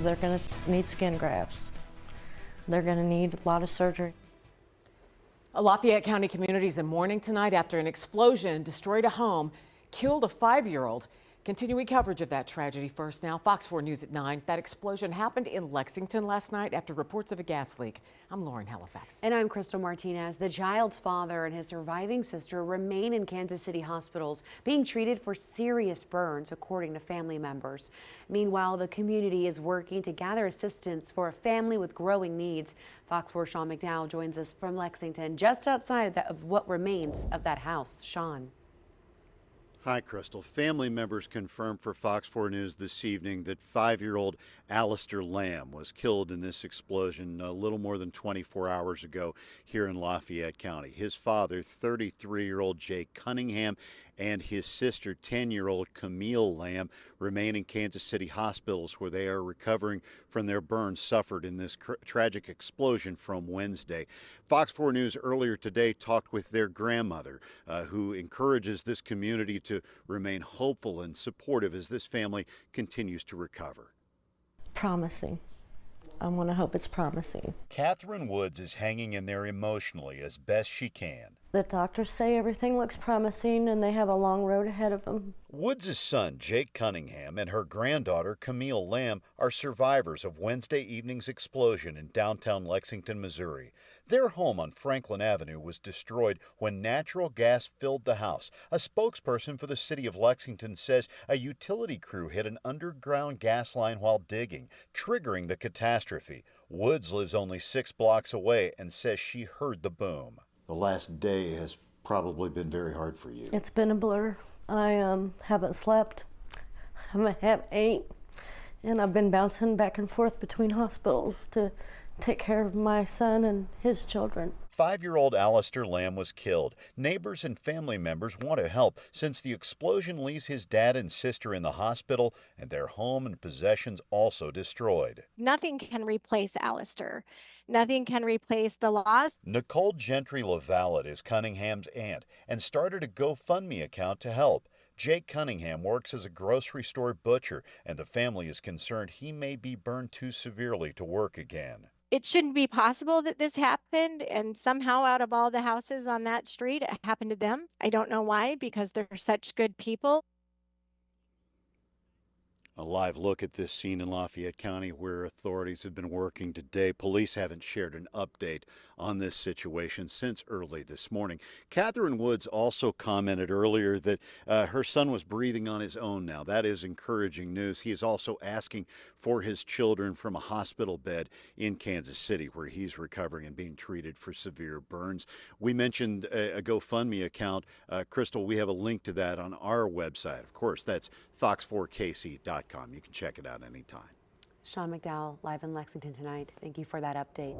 They're going to need skin grafts. They're going to need a lot of surgery. A Lafayette County community is in mourning tonight after an explosion destroyed a home, killed a 5-year-old. Continuing coverage of that tragedy first now. Fox 4 News at 9. That explosion happened in Lexington last night after reports of a gas leak. I'm Lauren Halifax. And I'm Crystal Martinez. The child's father and his surviving sister remain in Kansas City hospitals being treated for serious burns, according to family members. Meanwhile, the community is working to gather assistance for a family with growing needs. Fox 4 Sean McDowell joins us from Lexington, just outside of what remains of that house. Sean. Hi, Crystal. Family members confirmed for Fox 4 News this evening that 5-year-old Alistair Lamb was killed in this explosion a little more than 24 hours ago here in Lafayette County. His father, 33-year-old Jake Cunningham, and his sister, 10-year-old Camille Lamb, remain in Kansas City hospitals where they are recovering from their burns suffered in this tragic explosion from Wednesday. Fox 4 News earlier today talked with their grandmother, who encourages this community to remain hopeful and supportive as this family continues to recover. Promising. I want to hope it's promising. Catherine Woods is hanging in there emotionally as best she can. The doctors say everything looks promising and they have a long road ahead of them. Woods' son, Jake Cunningham, and her granddaughter, Camille Lamb, are survivors of Wednesday evening's explosion in downtown Lexington, Missouri. Their home on Franklin Avenue was destroyed when natural gas filled the house. A spokesperson for the city of Lexington says a utility crew hit an underground gas line while digging, triggering the catastrophe. Woods lives only 6 blocks away and says she heard the boom. The last day has probably been very hard for you. It's been a blur. I haven't slept. I haven't ate. And I've been bouncing back and forth between hospitals to take care of my son and his children. 5-year-old Alistair Lamb was killed. Neighbors and family members want to help since the explosion leaves his dad and sister in the hospital and their home and possessions also destroyed. Nothing can replace Alistair. Nothing can replace the loss. Nicole Gentry LaValette is Cunningham's aunt and started a GoFundMe account to help. Jake Cunningham works as a grocery store butcher, and the family is concerned he may be burned too severely to work again. It shouldn't be possible that this happened, and somehow out of all the houses on that street, it happened to them. I don't know why, because they're such good people. A live look at this scene in Lafayette County where authorities have been working today. Police haven't shared an update on this situation since early this morning. Catherine Woods also commented earlier that her son was breathing on his own now. That is encouraging news. He is also asking for his children from a hospital bed in Kansas City where he's recovering and being treated for severe burns. We mentioned a GoFundMe account. Crystal, we have a link to that on our website. Of course, that's fox4kc.com. You can check it out anytime. Sean McDowell, live in Lexington tonight. Thank you for that update.